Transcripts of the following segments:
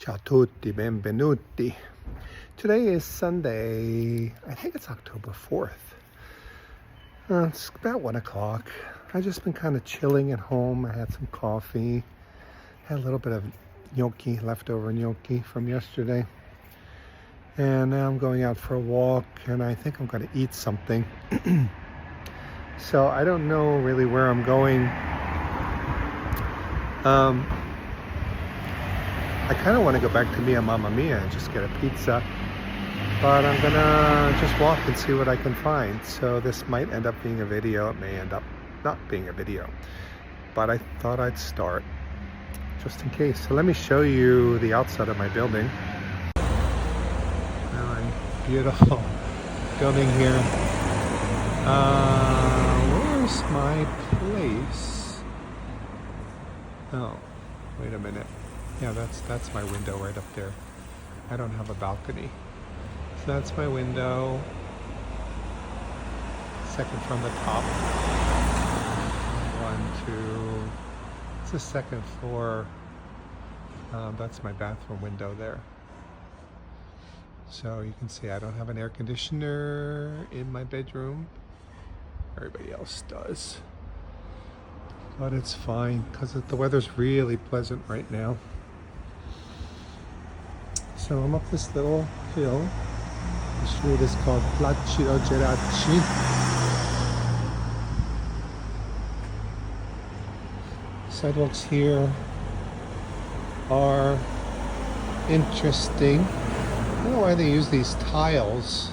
Ciao a tutti, benvenuti. Today is Sunday, I think it's October 4th. It's about 1 o'clock. I've just been kind of chilling at home. I had some coffee, had a little bit of gnocchi, leftover gnocchi from yesterday. And now I'm going out for a walk and I think I'm going to eat something. So I don't know really where I'm going. I kind of want to go back to Mia Mammamia and just get a pizza, but I'm gonna just walk and see what I can find. So this might end up being a video, it may end up not being a video, but I thought I'd start just in case. So let me show you the outside of my building. Beautiful building here. Where's my place? Oh, wait a minute. Yeah, that's my window right up there. I don't have a balcony. So that's my window. Second from the top. 1, 2. It's the second floor. That's my bathroom window there. So you can see I don't have an air conditioner in my bedroom. Everybody else does. But it's fine because the weather's really pleasant right now. So I'm up this little hill. The street is called Placido Geraci. Sidewalks here are interesting. I don't know why they use these tiles.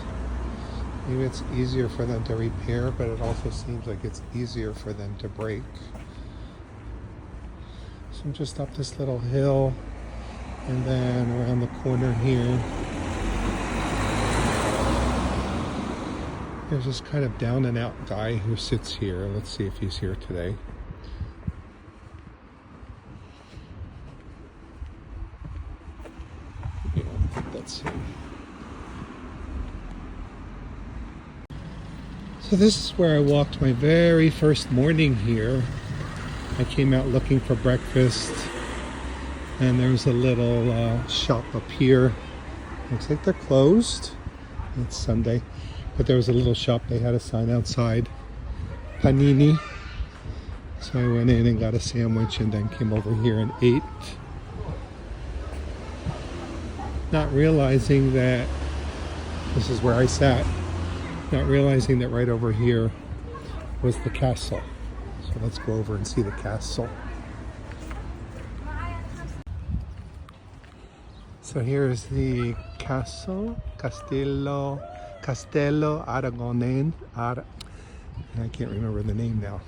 Maybe it's easier for them to repair, but it also seems like it's easier for them to break. So I'm just up this little hill, and then around the corner here, there's this kind of down and out guy who sits here. Let's see if he's here today. Yeah, I think that's him. So this is where I walked my very first morning here. I came out looking for breakfast, and there was a little shop up here. Looks like they're closed. It's Sunday, but there was a little shop. They had a sign outside, Panini. So I went in and got a sandwich and then came over here and ate. Not realizing that this is where I sat. Not realizing that right over here was the castle. So let's go over and see the castle. So here's the castle, Castello Aragonen. I can't remember the name now.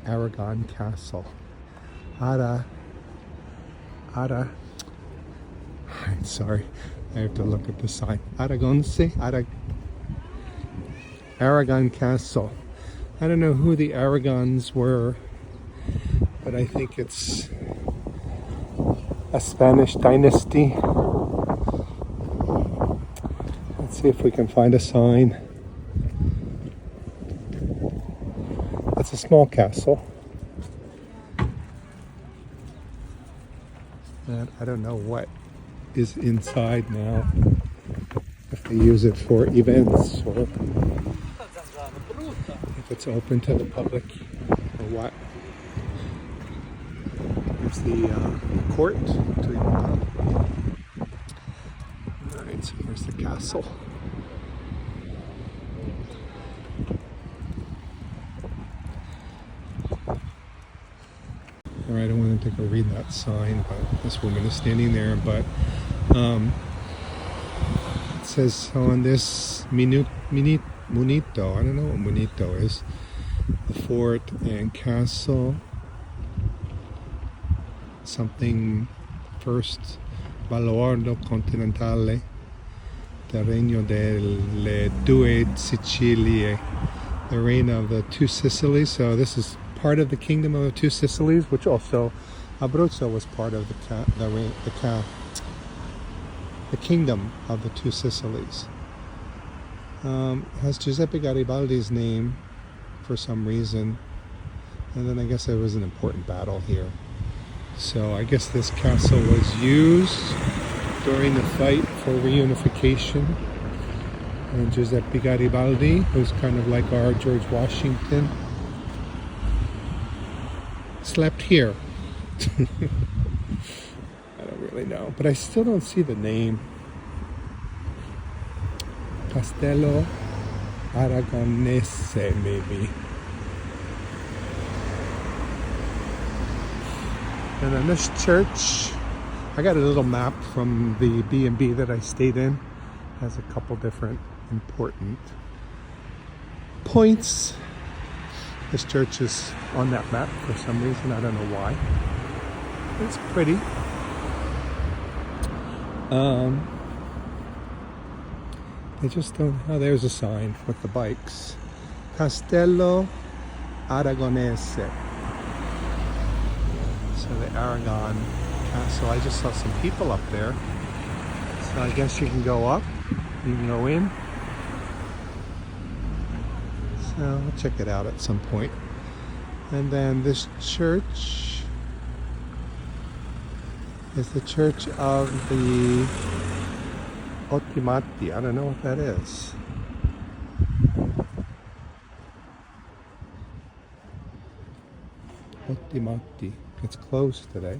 Aragon Castle. I'm sorry, I have to look at the sign. Aragon Castle. I don't know who the Aragons were, but I think it's a Spanish dynasty. Let's see if we can find a sign. It's a small castle. And I don't know what is inside now. If they use it for events or if it's open to the public or what. Here's the court. Alright, so here's the castle. Alright, I wanted to go read that sign, but this woman is standing there. But it says on this Munito, I don't know what Munito is, the fort and castle, something first, baluardo continentale del regno delle due Sicilie, the reign of the two Sicilies. So this is part of the kingdom of the two Sicilies, which also Abruzzo was part of the kingdom of the two Sicilies. Has Giuseppe Garibaldi's name for some reason, and then I guess there was an important battle here. So I guess this castle was used during the fight for reunification. And Giuseppe Garibaldi, who's kind of like our George Washington, slept here. I don't really know, but I still don't see the name. Castello Aragonese, maybe. And then this church, I got a little map from the B&B that I stayed in. It has a couple different important points. This church is on that map for some reason. I don't know why. It's pretty. They just don't. Oh, there's a sign with the bikes. Castello Aragonese. So the Aragon Castle. I just saw some people up there. So I guess you can go up. You can go in. So I'll check it out at some point. And then this church is the Church of the Ottimati. I don't know what that is. Ottimati. It's closed today.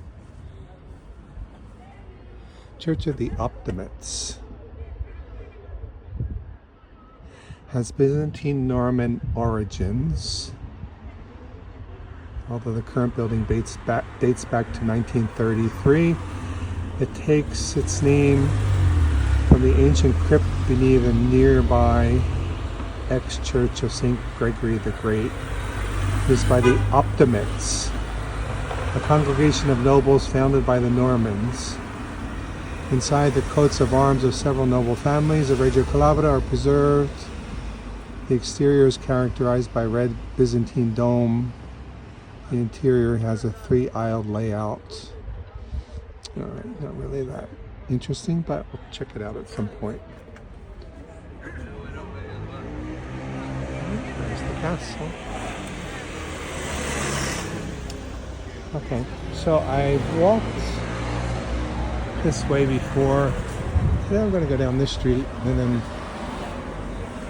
Church of the Optimates. Has Byzantine Norman origins, although the current building dates back to 1933. It takes its name from the ancient crypt beneath a nearby ex-church of St. Gregory the Great, used by the Optimates, a congregation of nobles founded by the Normans. Inside, the coats of arms of several noble families of Reggio Calabria are preserved. The exterior is characterized by red Byzantine dome. The interior has a 3-aisled layout. Alright, not really that interesting, but we'll check it out at some point. There's the castle. Okay, so I walked this way before. Today I'm going to go down this street and then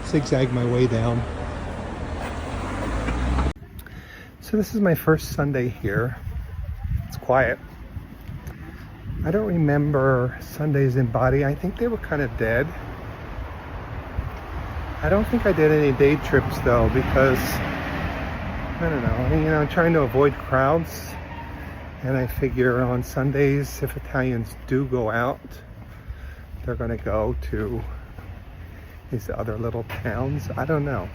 zigzag my way down. So this is my first Sunday here. It's quiet. I don't remember Sundays in Bari. I think they were kind of dead. I don't think I did any day trips though, because I don't know, I'm trying to avoid crowds, and I figure on Sundays, if Italians do go out, they're going to go to these other little towns. I don't know.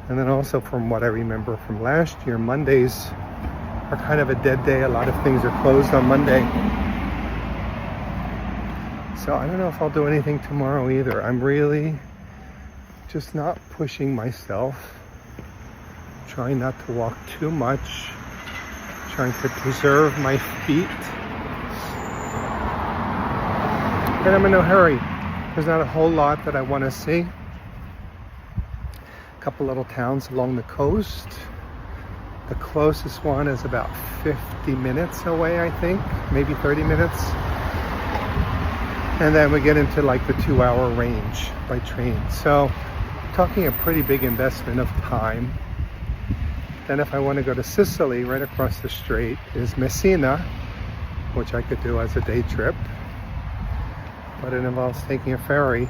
And then also, from what I remember from last year, Mondays are kind of a dead day. A lot of things are closed on Monday. So I don't know if I'll do anything tomorrow either. I'm really just not pushing myself, trying not to walk too much, trying to preserve my feet. And I'm in no hurry. There's not a whole lot that I want to see. A couple little towns along the coast. The closest one is about 50 minutes away, I think, maybe 30 minutes. And then we get into like the 2-hour range by train. So talking a pretty big investment of time. Then if I want to go to Sicily, right across the street is Messina, which I could do as a day trip. But it involves taking a ferry.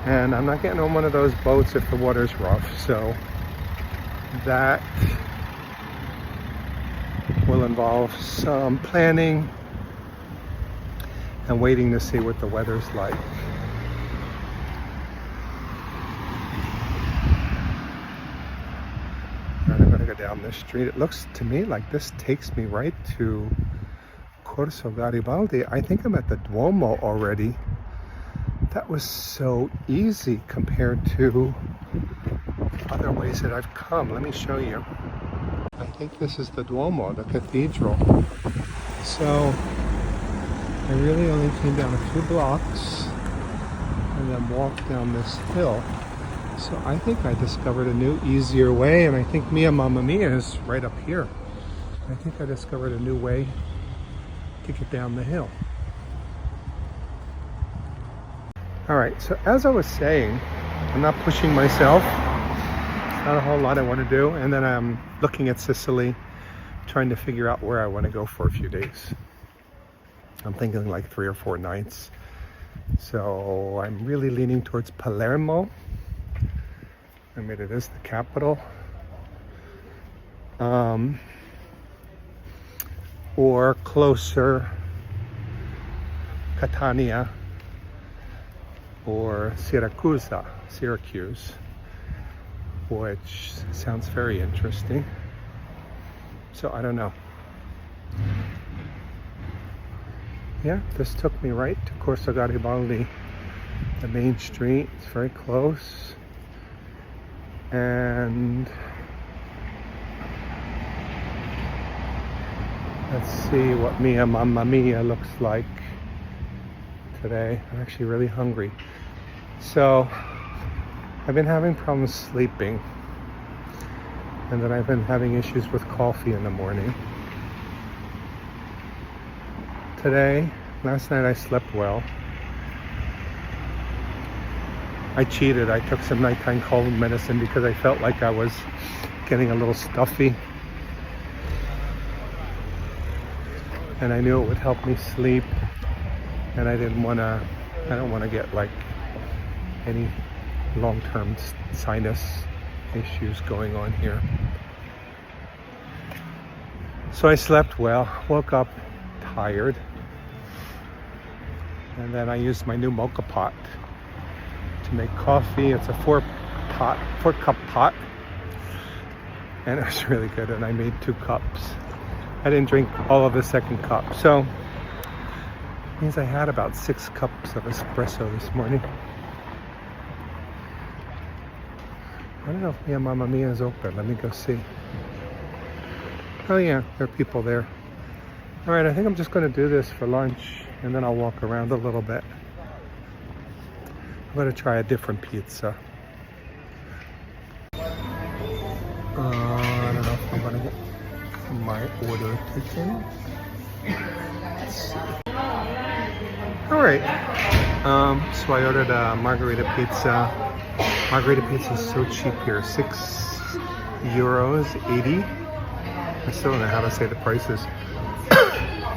And I'm not getting on one of those boats if the water's rough. So that will involve some planning and waiting to see what the weather's like. And I'm going to go down this street. It looks to me like this takes me right to Corso Garibaldi. I think I'm at the Duomo already. That was so easy compared to other ways that I've come. Let me show you. I think this is the Duomo, the cathedral. So I really only came down a few blocks and then walked down this hill. So I think I discovered a new, easier way, and I think Mia Mammamia is right up here. I think I discovered a new way to get down the hill. All right, so as I was saying, I'm not pushing myself. Not a whole lot I want to do. And then I'm looking at Sicily, trying to figure out where I want to go for a few days. I'm thinking like 3 or 4 nights. So I'm really leaning towards Palermo. I mean, it is the capital. Or closer, Catania or Syracuse, which sounds very interesting. So I don't know. Yeah, this took me right to Corso Garibaldi, the main street. It's very close. And let's see what Mia Mammamia looks like today. I'm actually really hungry. So I've been having problems sleeping, and then I've been having issues with coffee in the morning. Last night I slept well. I cheated. I took some nighttime cold medicine because I felt like I was getting a little stuffy. And I knew it would help me sleep. And I don't want to get like any long-term sinus issues going on here. So I slept well, woke up tired. And then I used my new mocha pot to make coffee. It's a 4-cup pot. And it was really good. And I made 2 cups. I didn't drink all of the second cup. So it means I had about 6 cups of espresso this morning. I don't know if Mia Mammamia is open. Let me go see. Oh yeah, there are people there. All right, I think I'm just going to do this for lunch, and then I'll walk around a little bit. I'm going to try a different pizza. I don't know if I'm going to get my order taken. Let's see. All right. So I ordered a Margherita pizza. Margherita pizza is so cheap here. €6.80. I still don't know how to say the prices.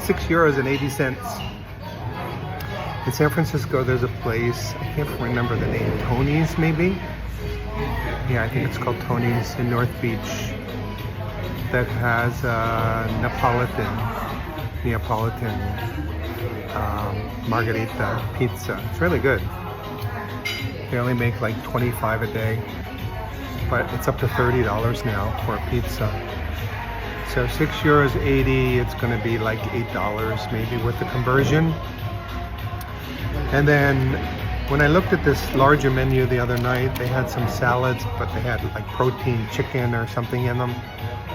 €6.80. In San Francisco, there's a place, I can't remember the name, Tony's maybe? Yeah, I think it's called Tony's in North Beach, that has Neapolitan Margherita pizza. It's really good. They only make like 25 a day, but it's up to $30 now for a pizza. So €6.80, it's going to be like $8 maybe with the conversion. And then when I looked at this larger menu the other night, they had some salads, but they had like protein chicken or something in them.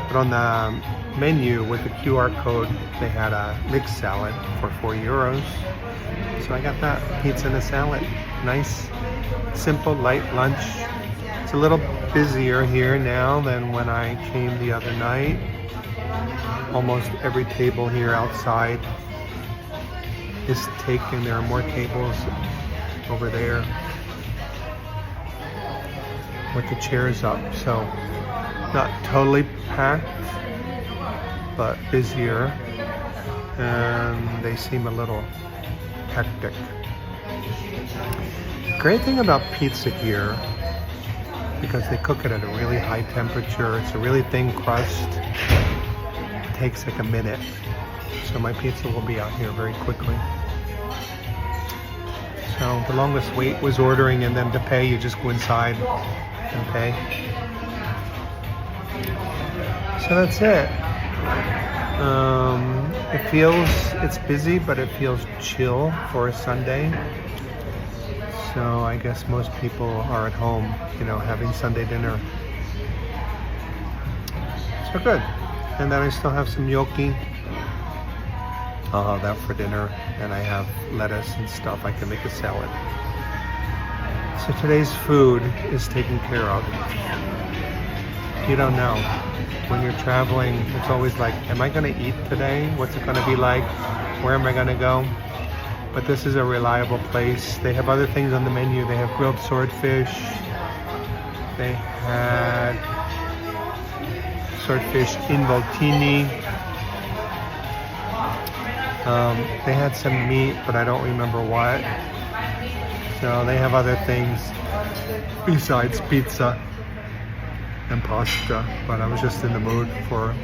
But on the menu with the QR code, they had a mixed salad for €4. So I got that, pizza and a salad. Nice, simple, light lunch. It's a little busier here now than when I came the other night. Almost every table here outside is taken. There are more tables over there with the chairs up. So not totally packed, but busier. And they seem a little hectic. Great thing about pizza here, because they cook it at a really high temperature. It's a really thin crust. It takes like a minute. So my pizza will be out here very quickly. So the longest wait was ordering, and then to pay, you just go inside and pay. So that's it. It's busy, but it feels chill for a Sunday. So I guess most people are at home, having Sunday dinner. So good. And then I still have some gnocchi. I'll have that for dinner. And I have lettuce and stuff. I can make a salad. So today's food is taken care of. You don't know. When you're traveling, it's always like, am I gonna eat today? What's it gonna be like? Where am I gonna go? But this is a reliable place. They have other things on the menu. They have grilled swordfish. They had swordfish involtini. They had some meat, but I don't remember what. So they have other things besides pizza and pasta, but I was just in the mood for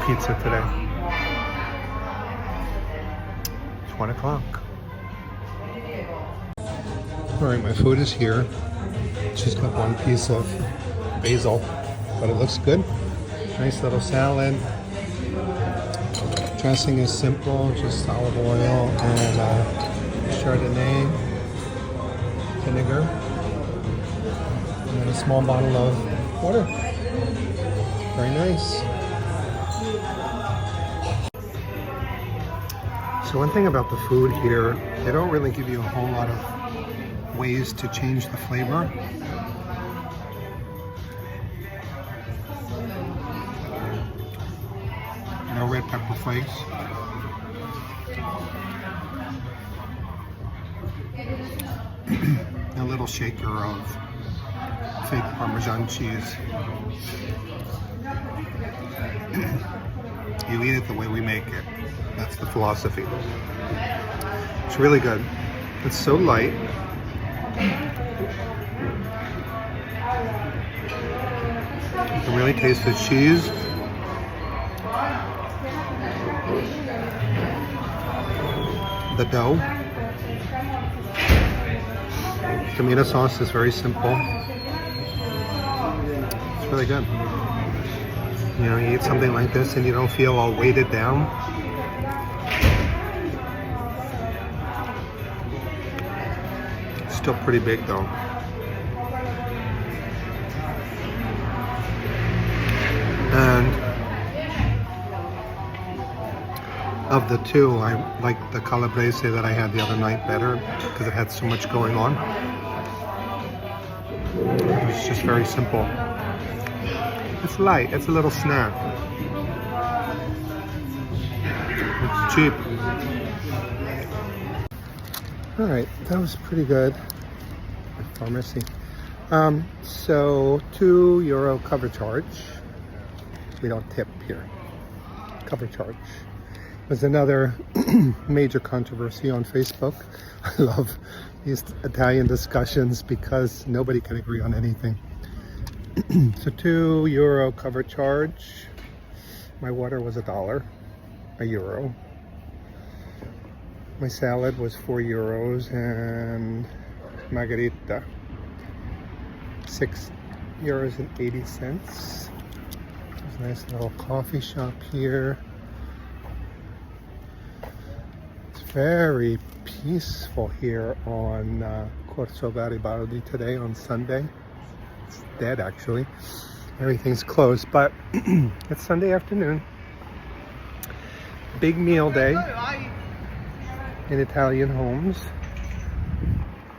pizza today. It's 1 o'clock. All right, my food is here. Just got one piece of basil, but it looks good. Nice little salad. Dressing is simple, just olive oil and Chardonnay vinegar, and then a small bottle of water. Very nice. So one thing about the food here, they don't really give you a whole lot of ways to change the flavor. No red pepper flakes. A little shaker of fake Parmesan cheese. You eat it the way we make it. That's the philosophy. It's really good. It's so light. You can really taste the cheese. The dough. Tomato sauce is very simple. It's really good. You know, you eat something like this and you don't feel all weighted down. It's still pretty big though. And of the two, I like the Calabrese that I had the other night better because it had so much going on. It's just very simple. It's light, it's a little snack. It's cheap. Alright, that was pretty good. Pharmacy. So €2 cover charge. We don't tip here. Cover charge. Was another major controversy on Facebook. I love these Italian discussions because nobody can agree on anything. So €2 cover charge. My water was $1, €1. My salad was €4 and Margherita €6.80. There's a nice little coffee shop here. Very peaceful here on Corso Garibaldi today on Sunday. It's dead actually. Everything's closed, but it's Sunday afternoon. Big meal day in Italian homes.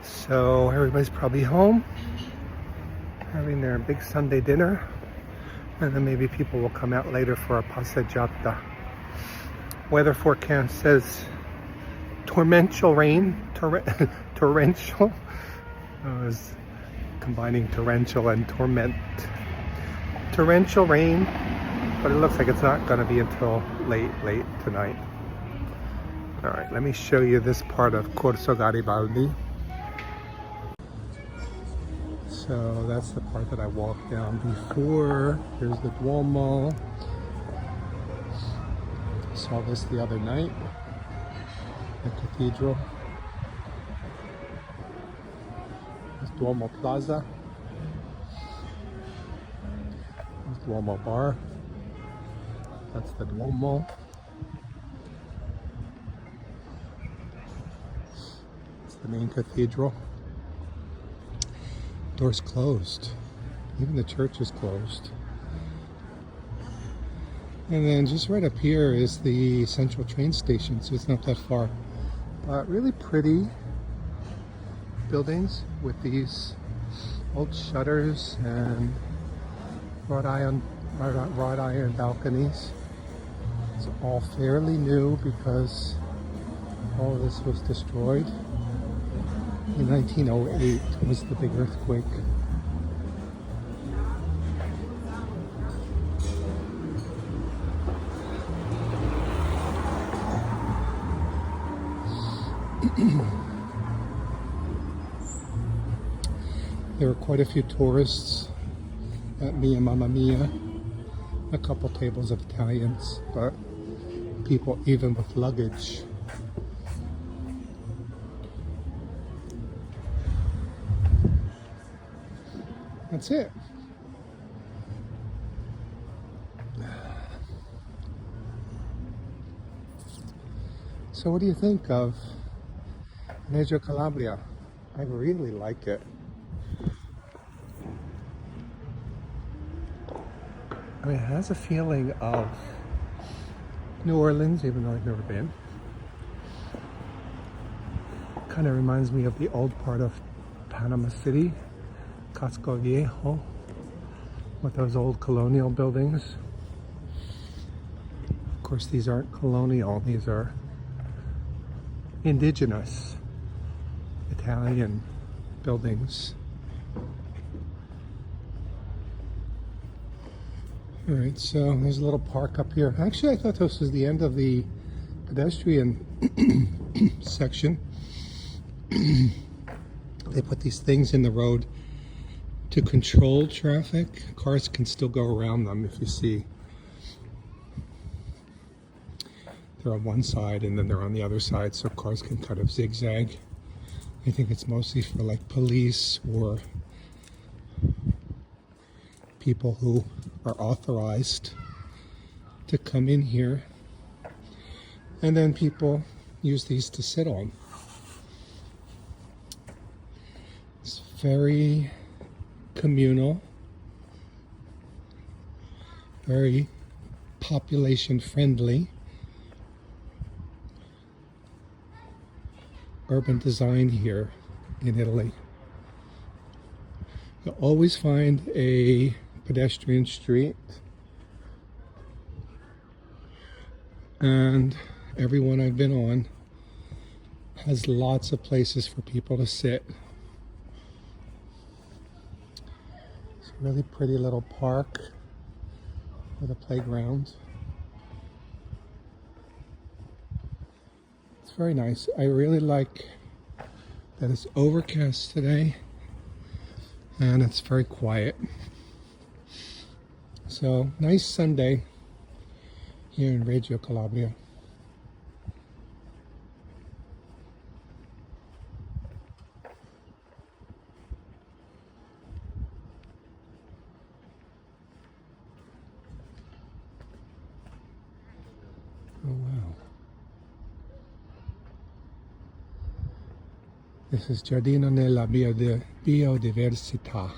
So everybody's probably home having their big Sunday dinner. And then maybe people will come out later for a passeggiata. Weather forecast says torrential rain, torrential. I was combining torrential and torment. Torrential rain, but it looks like it's not going to be until late tonight. All right, let me show you this part of Corso Garibaldi. So that's the part that I walked down before. Here's the Duomo. Saw this the other night. The cathedral. There's Duomo Plaza. There's Duomo Bar. That's the Duomo. It's the main cathedral. Doors closed. Even the church is closed. And then just right up here is the central train station, so it's not that far. Really pretty buildings with these old shutters and wrought iron balconies. It's all fairly new because all of this was destroyed. In 1908 was the big earthquake. There were quite a few tourists at Mia Mammamia, a couple tables of Italians, but people even with luggage. That's it. So what do you think of Reggio Calabria? I really like it. I mean, it has a feeling of New Orleans, even though I've never been. Kind of reminds me of the old part of Panama City, Casco Viejo, with those old colonial buildings. Of course, these aren't colonial, these are indigenous Italian buildings. All right, so there's a little park up here. Actually, I thought this was the end of the pedestrian section. They put these things in the road to control traffic. Cars can still go around them if you see. They're on one side and then they're on the other side, so cars can kind of zigzag. I think it's mostly for like police or people who are authorized to come in here, and then people use these to sit on. It's very communal, very population friendly, urban design here in Italy. You'll always find a pedestrian street, and every one I've been on has lots of places for people to sit. It's a really pretty little park with a playground. It's very nice. I really like that it's overcast today and it's very quiet. So, nice Sunday here in Reggio, Calabria. Oh wow. This is Giardino nella Biodiversità.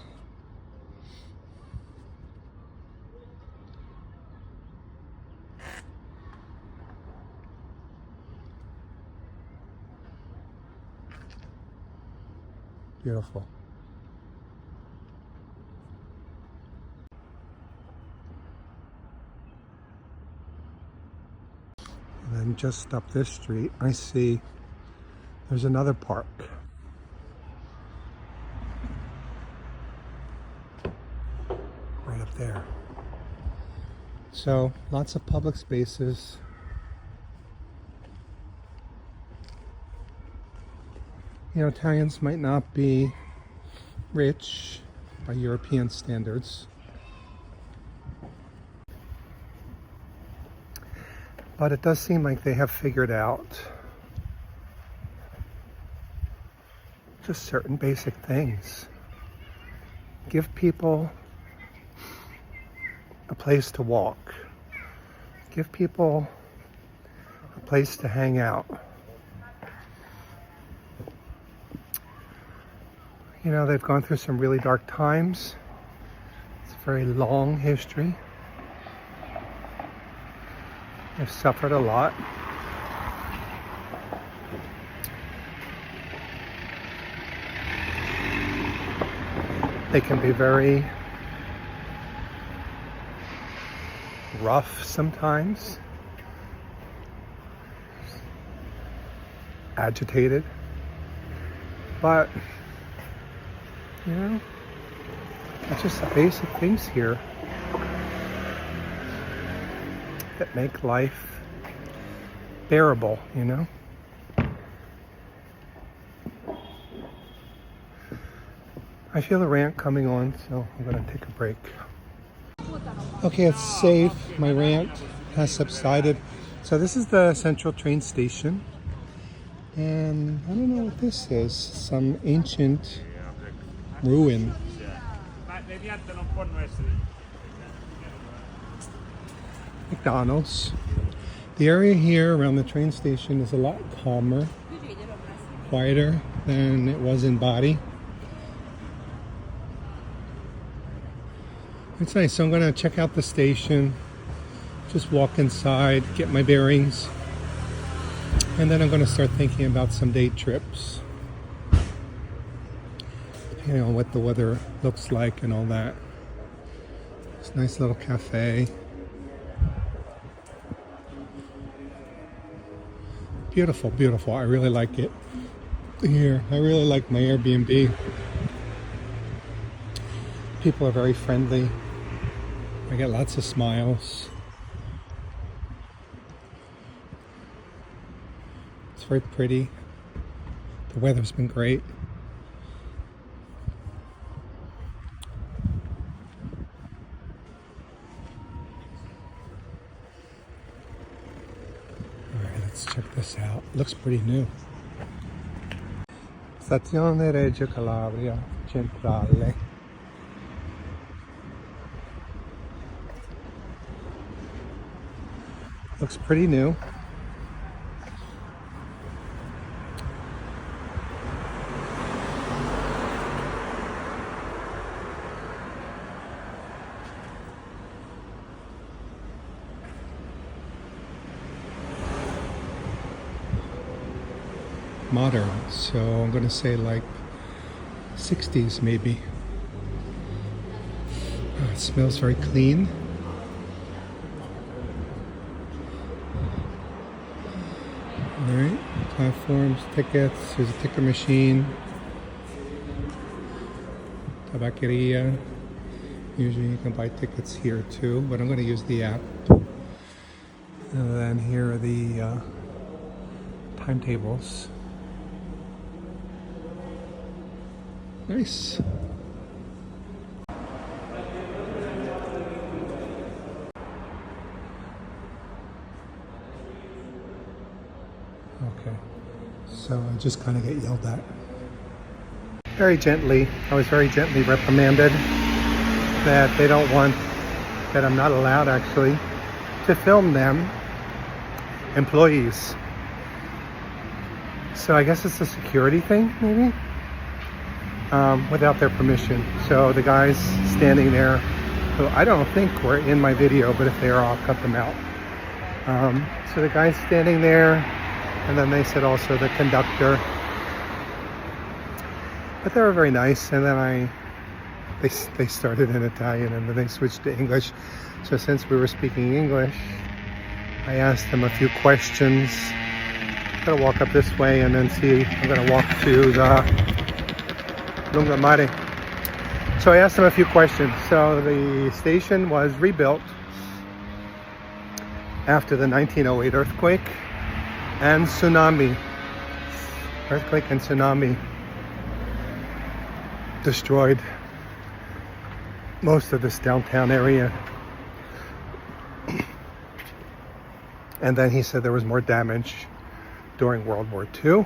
Beautiful. And then just up this street, I see there's another park. Right up there. So, lots of public spaces. You know, Italians might not be rich by European standards, but it does seem like they have figured out just certain basic things. Give people a place to walk. Give people a place to hang out. You know, they've gone through some really dark times. It's a very long history. They've suffered a lot. They can be very rough sometimes, agitated, but you know, it's just the basic things here that make life bearable, you know. I feel the rant coming on, so I'm gonna take a break. Okay, it's safe. My rant has subsided. So this is the central train station. And I don't know what this is. Some ancient ruin. McDonald's. The area here around the train station is a lot calmer, quieter than it was in Bari. It's nice. So I'm going to check out the station, just walk inside, get my bearings, and then I'm going to start thinking about some day trips, depending on what the weather looks like and all that. It's a nice little cafe. Beautiful, beautiful. I really like it here. I really like my Airbnb. People are very friendly. I get lots of smiles. It's very pretty. The weather's been great. Alright, let's check this out. Looks pretty new. Stazione Reggio Calabria Centrale. Looks pretty new. Modern, so I'm gonna say like 60s maybe. It smells very clean. Alright, platforms, tickets, there's a ticket machine, tabaccheria. Usually you can buy tickets here too, but I'm going to use the app. And then here are the timetables. Nice. Okay, so I just kind of get yelled at. Very gently, I was very gently reprimanded that they don't want, that I'm not allowed actually to film them, employees. So I guess it's a security thing, maybe, without their permission. So the guys standing there, who I don't think were in my video, but if they are, I'll cut them out. So the guys standing there, and then they said also the conductor. But they were very nice, and then they started in Italian and then they switched to English. So since we were speaking English, I asked them a few questions. I'm gonna walk up this way and then see, I'm gonna walk to the Lungomare. So I asked them a few questions. So the station was rebuilt after the 1908 earthquake and tsunami. Earthquake and tsunami destroyed most of this downtown area. And then he said there was more damage during World War II,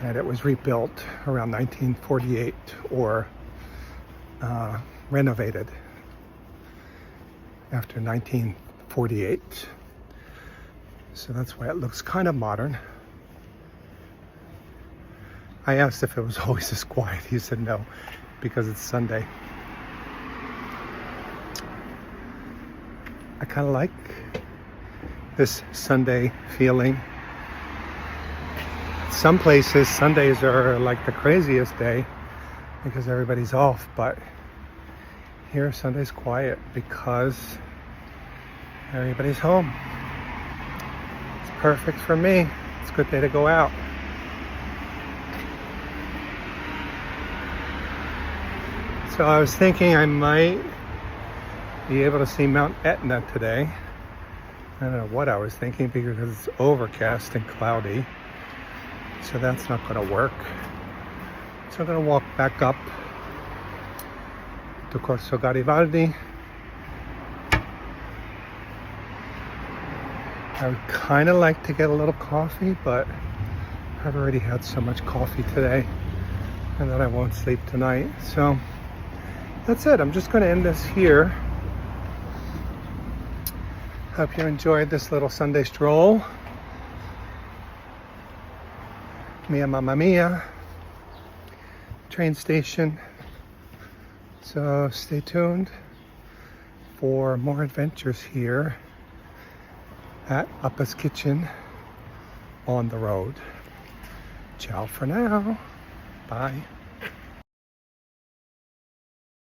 and it was rebuilt around 1948 or renovated after 1948. So that's why it looks kind of modern. I asked if it was always this quiet. He said no, because it's Sunday. I kind of like this Sunday feeling. Some places, Sundays are like the craziest day because everybody's off, but here Sunday's quiet because Everybody's home. It's perfect for me. It's a good day to go out. So I was thinking I might be able to see Mount Etna today. I don't know what I was thinking because it's overcast and cloudy. So that's not going to work. So I'm going to walk back up to Corso Garibaldi. I would kind of like to get a little coffee, but I've already had so much coffee today and that I won't sleep tonight. So that's it. I'm just going to end this here. Hope you enjoyed this little Sunday stroll. Mia Mammamia train station. So stay tuned for more adventures here at Appa's Kitchen on the road. Ciao for now. Bye.